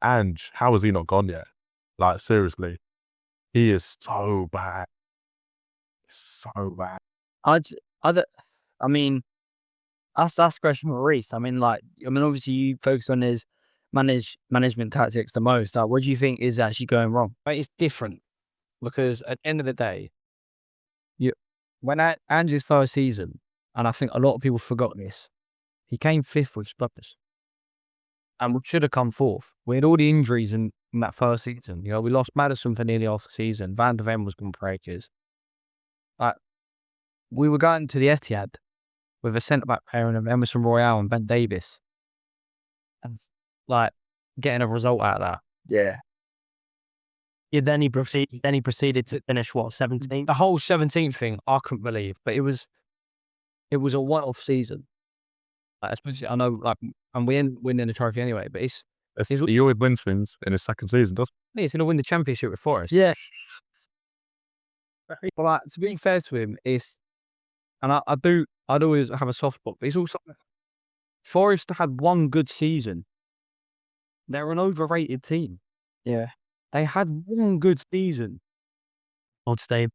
Ange, how has he not gone yet? Like, seriously, he is so bad. So bad. I mean, that's a question for Reece. I mean, obviously you focus on his management tactics the most. What do you think is actually going wrong? It's different because at the end of the day, when Ange's first season, and I think a lot of people forgot this, he came 5th with Spurs. And we should have come 4th. We had all the injuries in that first season. We lost Maddison for nearly half the season. Van de Ven was gone for ages. We were going to the Etihad with a centre-back pairing of Emerson Royale and Ben Davis. And, getting a result out of that. Yeah. Yeah, then he proceeded to finish, 17th? The whole 17th thing, I couldn't believe. But it was a one-off season. Especially, I know, and we end winning the trophy anyway, but He always wins things in his second season, doesn't he? He's going to win the championship with Forest. Yeah. But to be fair to him, and I'd always have a soft spot, but it's also, Forest had one good season. They're an overrated team. Yeah. They had one good season. Old stay.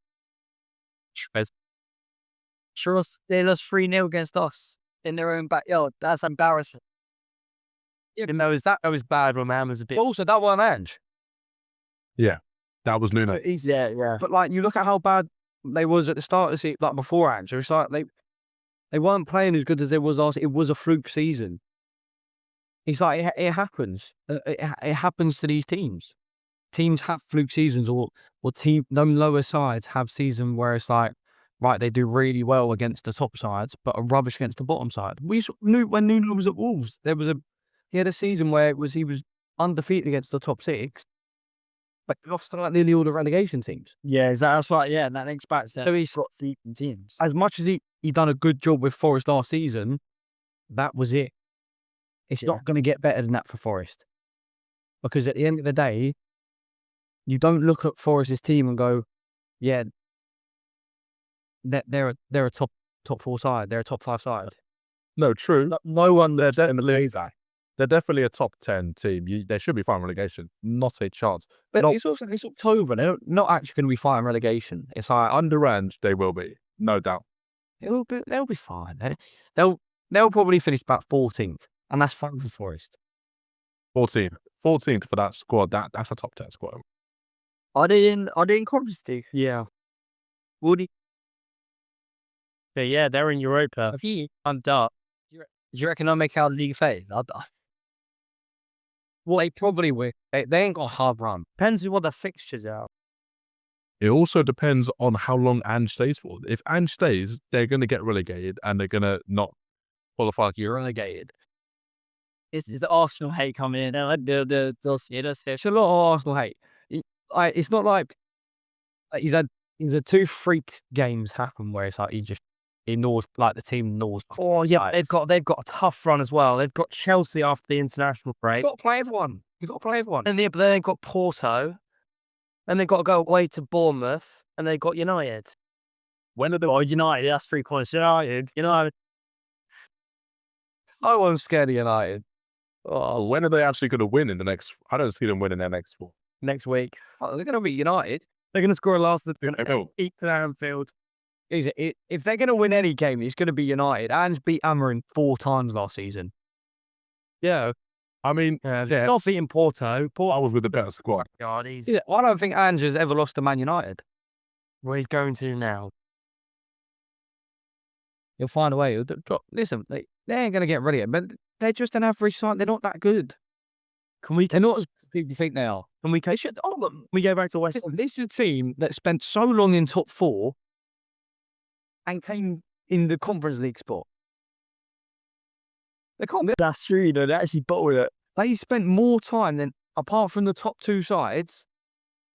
Sure, they lost 3-0 against us in their own backyard. That's embarrassing. Yeah, that was bad when man was a bit. Also, that wasn't Ange. Yeah, that was Nuno. Yeah. But you look at how bad they was at the start of the season, before Ange. It's they weren't playing as good as they was last. It was a fluke season. It's it happens. It happens to these teams. Teams have fluke seasons, or them lower sides have season where it's they do really well against the top sides, but are rubbish against the bottom side. We knew when Nuno was at Wolves, he had a season where he was undefeated against the top 6, but he lost to nearly all the relegation teams. Yeah, that's right. Yeah, and that links back to So he's got sleeping teams. As much as he done a good job with Forest last season, that was it. It's not going to get better than that for Forest, because at the end of the day, you don't look at Forest's team and go, yeah, they're a top 4 side. They're a top 5 side. No, true. No one there in the league. They're definitely a top 10 team. They should be fighting relegation. Not a chance. But it's October. They're not actually going to be fighting relegation. It's under Ange, they will be, no doubt. They'll be fine. They'll probably finish about 14th, and that's fine for Forest. 14th for that squad. That's a top 10 squad. Are they in Conference League? Yeah. Would he? Yeah, they're in Europa. I'm dark. Do you reckon they'll make out of the league phase? Well, they probably will. They ain't got a hard run. Depends on what the fixtures are. It also depends on how long Ange stays for. If Ange stays, they're going to get relegated and they're going to not qualify. You're relegated. It's the Arsenal hate coming in. It's a lot of Arsenal hate. It's not like he's had 2 freak games happen where it's he just ignores, the team ignores. Oh yeah, they've got a tough run as well. They've got Chelsea after the international break. You've got to play everyone. And then they've got Porto, and they've got to go away to Bournemouth, and they've got United. When are they? Oh, United. That's 3 points. United. No one's scared of United. Oh, when are they actually going to win in the next? I don't see them winning their next 4. Next week. Oh, they're going to beat United. They're going to score a last. They're going to eat to Anfield. If they're going to win any game, it's going to be United. Ange beat Amorim 4 times last season. Yeah. I mean, not beating Porto. I was with the better squad. God, I don't think Ange has ever lost to Man United. Well, he's going to now. He'll find a way. Listen, they ain't going to get relegated, but they're just an average side. They're not that good. They're not as good as people think they are. We go back to West. Listen, this is a team that spent so long in top 4 and came in the Conference League spot. That's true, though. They actually bottled it. They spent more time than, apart from the top 2 sides,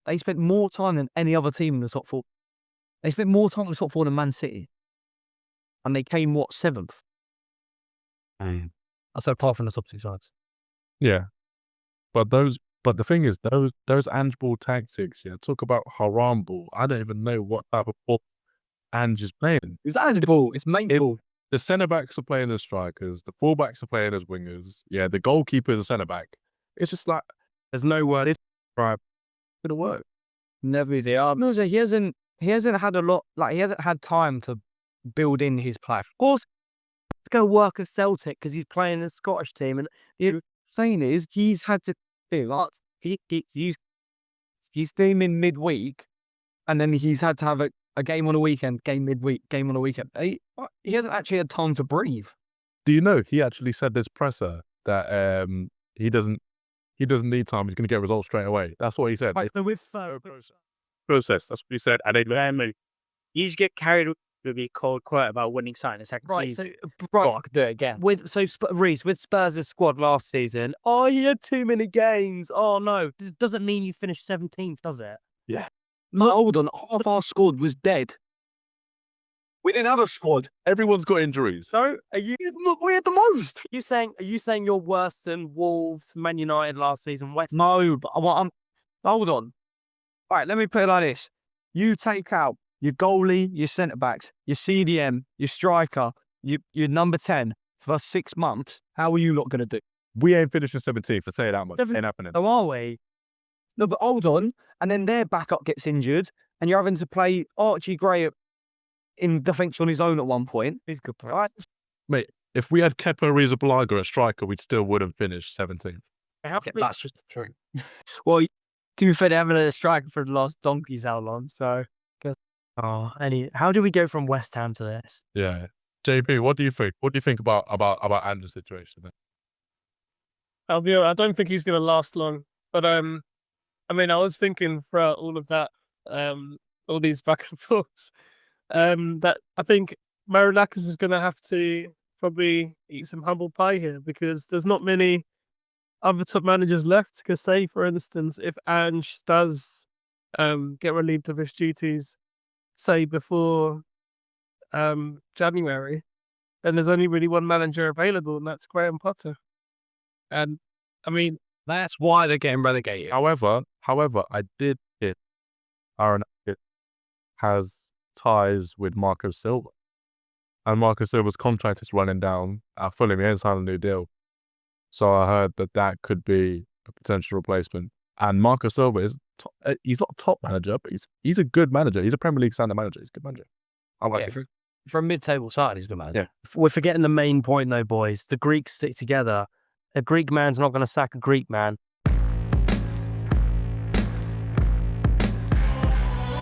they spent more time than any other team in the top 4. They spent more time in the top 4 than Man City. And they came, 7th? I said apart from the top 2 sides. Yeah. But the thing is, those Ange ball tactics, talk about haram ball. I don't even know what type of ball Ange is playing. It's Ange ball. It's main ball. The centre-backs are playing as strikers. The full-backs are playing as wingers. Yeah, the goalkeeper is a centre-back. It's just There's no word. It's Gonna work. Never they are. No, so he hasn't had a lot. Like he hasn't had time to build in his play. of course to go work at Celtic because he's playing in a Scottish team, and Saying is he's had to do that. He's doing in midweek, and then he's had to have a game on a weekend, game midweek, game on a weekend. He hasn't actually had time to breathe. Do you know he actually said this presser that he doesn't need time. He's going to get results straight away. That's what he said. right, so with Process. That's what he said. And You just get carried with your cold quote about winning something the second right, season. so right, I could do it again. Reece, with Spurs' squad last season, oh, you had too many games. Oh no, this doesn't mean you finished 17th, does it? No, hold on. Half our squad was dead. We didn't have a squad. everyone's got injuries. So are you We had the most. are you saying you're worse than Wolves, Man United last season, West? No, but hold on. All right, let me put it like this. You take out your goalie, your centre-backs, your CDM, your striker, your number 10 for 6 months. How are you not going to do? We ain't finishing 17th, I'll tell you that much. Ain't happening. So are we? No, but hold on. And then their backup gets injured, and you're having to play Archie Gray in defence on his own at one point. He's a good player. All right. Mate, if we had Kepa Arrizabalaga at striker, we still wouldn't finish 17th. That's just true. Well, to be fair, they haven't had a striker for the last donkey's how long, so. Oh, how do we go from West Ham to this? Yeah. JP, what do you think? What do you think about Ange's situation? I'll be honest, I don't think he's going to last long. But I mean, I was thinking throughout all of that, all these back and forths, that I think Marinakis is going to have to probably eat some humble pie here because there's not many other top managers left. Because say, for instance, if Ange does get relieved of his duties, say before January, then there's only really one manager available, and that's Graham Potter. And I mean, That's why they're getting relegated. However, I did hear Aaron has ties with Marco Silva. And Marco Silva's contract is running down at Fulham. He hasn't signed a new deal. So I heard that could be a potential replacement. And Marco Silva is he's not a top manager, but he's a good manager. He's a Premier League standard manager. He's a good manager. I like it. For a mid-table side, he's a good man. Yeah. We're forgetting the main point though, boys. The Greeks stick together. A Greek man's not going to sack a Greek man.